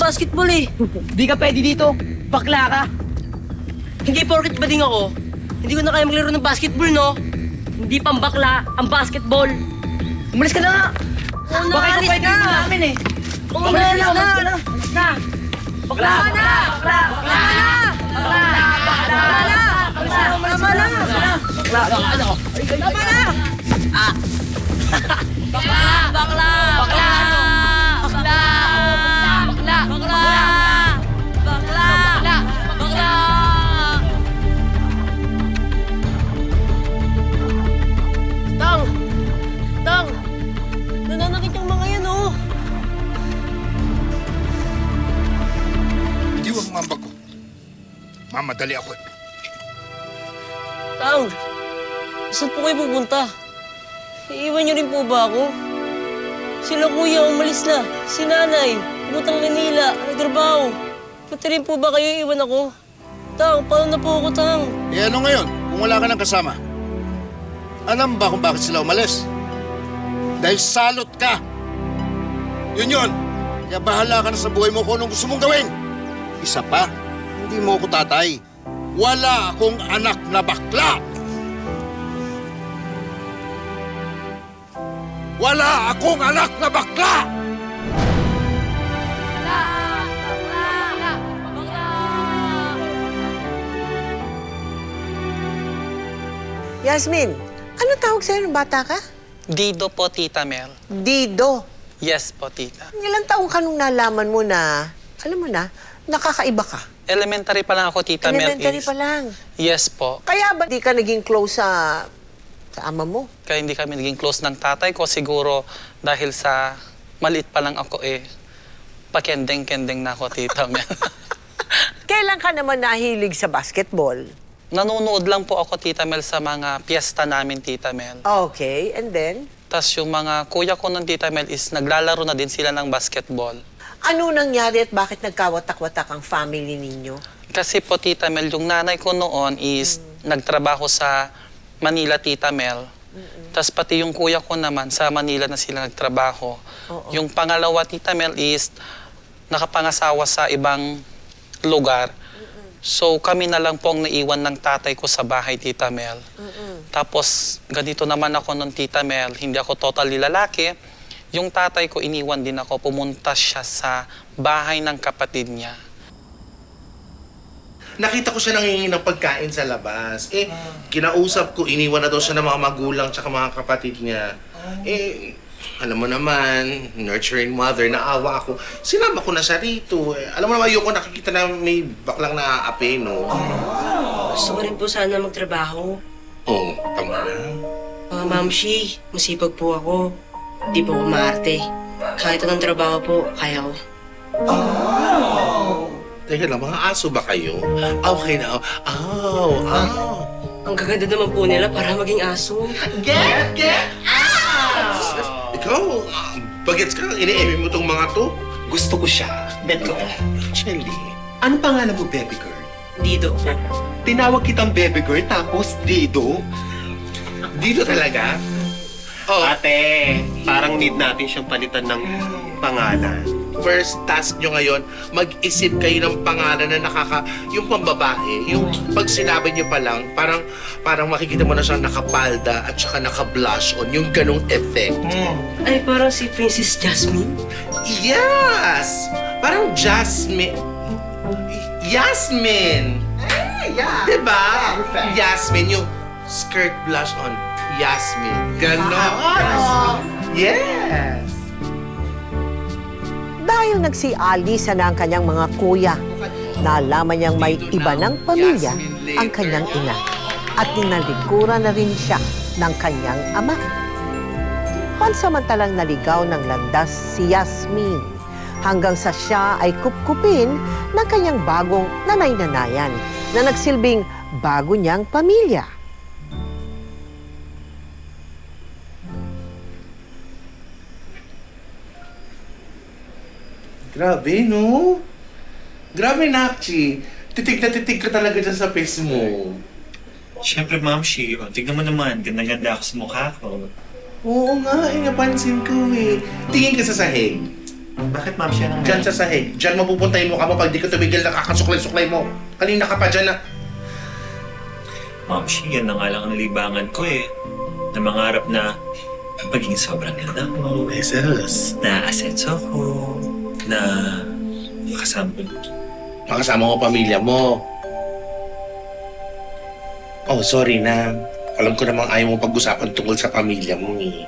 basketball eh. Di ka pwede dito. Bakla ka. Hindi porket bading ako. Hindi ko na kaya maglaro ng basketball, no? Hindi pang bakla ang basketball. Umalis ka na nga. Oo na, Bakit ka alis pwede na. dito namin eh? Oo na, alis na. Alis na. Bakla! Tama na! Bakla! Bakla! Tama na! Tama na! Tama na! Bakla! Bakla! Bakla! Bakla! Bakla! Bakla! Bakla! Bakla! Tang! Tang! Nananakit yung mga yan, oh! Diwang mamba ko. Mamadali ako. Tang! Saan po kayo pupunta? Iiwan niyo rin po ba ako? Sila kuya umalis na. Si nanay, pumutang Manila, nagtrabaho. Pati rin po ba kayo iiwan ako? Tang, paano na po ako, Tang? Eh ano ngayon, kung wala ka ng kasama? Alam ba kung bakit sila umalis? Dahil salot ka. Yun. Kaya bahala ka na sa buhay mo kung anong gusto mong gawin. Isa pa, hindi mo ako tatay. Wala akong anak na bakla. Wala akong anak na bakla! Yasmin, ano tawag sa'yo ng bata ka? Dido po, Tita Mel. Dido. Yes po, Tita. Ilang taong ka nung nalaman mo na, alam mo na, nakakaiba ka? Elementary pa lang ako, Tita Mel. Elementary pa lang. Yes po. Kaya ba di ka naging close sa ama mo? Kaya hindi kami naging close ng tatay ko. Siguro dahil sa maliit pa lang ako pakendeng-kendeng na ako, Tita Mel. Kailan ka naman nahilig sa basketball? Nanonood lang po ako, Tita Mel, sa mga piyesta namin, Tita Mel. Okay, and then? Tapos yung mga kuya ko ng Tita Mel is naglalaro na din sila ng basketball. Ano nangyari at bakit nagkawatak-watak ang family ninyo? Kasi po, Tita Mel, yung nanay ko noon is nagtrabaho sa Manila, Tita Mel. Tapos pati yung kuya ko naman, sa Manila na sila nagtrabaho. Yung pangalawa, Tita Mel, is nakapangasawa sa ibang lugar. So kami na lang po ang naiwan ng tatay ko sa bahay, Tita Mel. Tapos ganito naman ako nung Tita Mel, hindi ako totally lalaki. Yung tatay ko, iniwan din ako, pumunta siya sa bahay ng kapatid niya. Nakita ko siya nangingi ng pagkain sa labas. Kinausap ko, iniwan na daw siya ng mga magulang tsaka mga kapatid niya. Alam mo naman, nurturing mother, naawa ako. Sinama ko na siya rito. Alam mo naman, ayoko nakikita na may baklang naaapi, no? Gusto ko rin po sana magtrabaho. Oo, tama. Mga mamshi, masipag po ako. Di po ako maarte. Kahit anong trabaho po, kaya ko. Teka lang, mga aso ba kayo? Okay na. Ang gaganda naman po nila para maging aso. Get Ikaw, bagets ka, ini-emi mo tong mga to? Gusto ko siya. Bet ko. Actually, Ano pangalan mo, baby girl? Dido po. Tinawag kitang baby girl, tapos Dido. dito talaga? Oh, Ate, parang need natin siyang palitan ng pangalan. first task nyo ngayon, mag-isip kayo ng pangalan na yung pambabae, yung pag sinabi nyo pa lang, parang makikita mo na siyang nakapalda at saka naka-blush on, yung ganong effect. Ay, parang si Princess Jasmine. Yes! Parang Jasmine. Yasmin! Yeah. Diba? Yasmin, yung skirt blush on. Yasmin. Ganon. Yes! Dahil nagsialisa na ang kanyang mga kuya, nalaman niyang may iba ng pamilya ang kanyang ina at ninalikuran na rin siya ng kanyang ama. Pansamantalang naligaw ng landas si Yasmin hanggang sa siya ay kupkupin ng kanyang bagong nanay-nanayan na nagsilbing bago niyang pamilya. Grabe, no? Grabe, Nakchi. Titig na titig ka talaga dyan sa face mo. Siyempre, Ma'am Shi, tignan mo naman, ganda-ganda ako sa mukha ko. Oo nga, napansin ko eh. Tingin ka sa sahig. Bakit ma'am siya nang... Diyan sa sahig. Diyan mapupunta yung mukha mo pag di ka tumigil na kakasuklay-suklay mo. Kanina ka pa dyan na... Ma'am Shi, yan na nga lang ang libangan ko eh. Na mangarap na maging sobrang ganda ko. Jesus. Na asenso ko. Na Makasama mo pamilya mo. Oh, sorry na. Alam ko namang ayaw mo pag-usapan tungkol sa pamilya mo eh.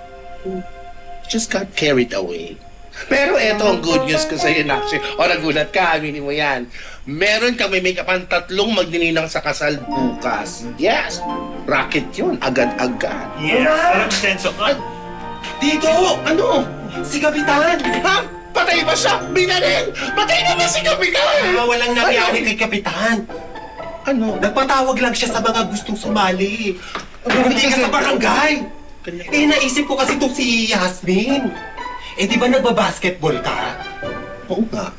Just got carried away. Pero eto ang good news ko sa'yo, Naksi. O nagulat ka, aminin mo yan. Meron kami make-upan 3 magnininang sa kasal bukas. Yes! Rocket yun, agad-agad. Yes! Parang senso ka. Dito! Ano? Si Kapitan! Ha? Patay ba siya? Binalin! Patay na ba si Kapitan? Walang nangyari kay Kapitan. Ano? Nagpatawag lang siya sa mga gustong sumali. Bumili ka sa barangay. Eh, naisip ko kasi itong si Yasmin. Eh, di ba nagbabasketball ka? Oo nga.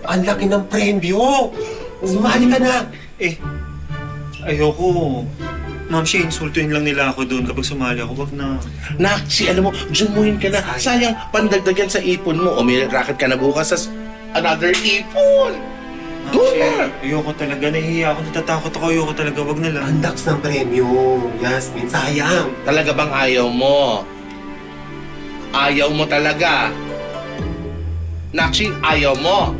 Ang laki ng premyo. Sumali ka na. Eh, ayoko. Ma'am Shi, insultuhin lang nila ako doon kapag sumali ako. Wag na. Naksi, alam mo, jumuhin ka na. Sayang, pandagdagan sa ipon mo. O may racket ka na bukas sa another ipon. Doon na! Ayoko talaga. Nahihiya ako. Natatakot ako. Ayoko talaga. Wag na lang. Andax ng premyo. Yasmin, sayang. Talaga bang ayaw mo? Ayaw mo talaga. Naksi, ayaw mo.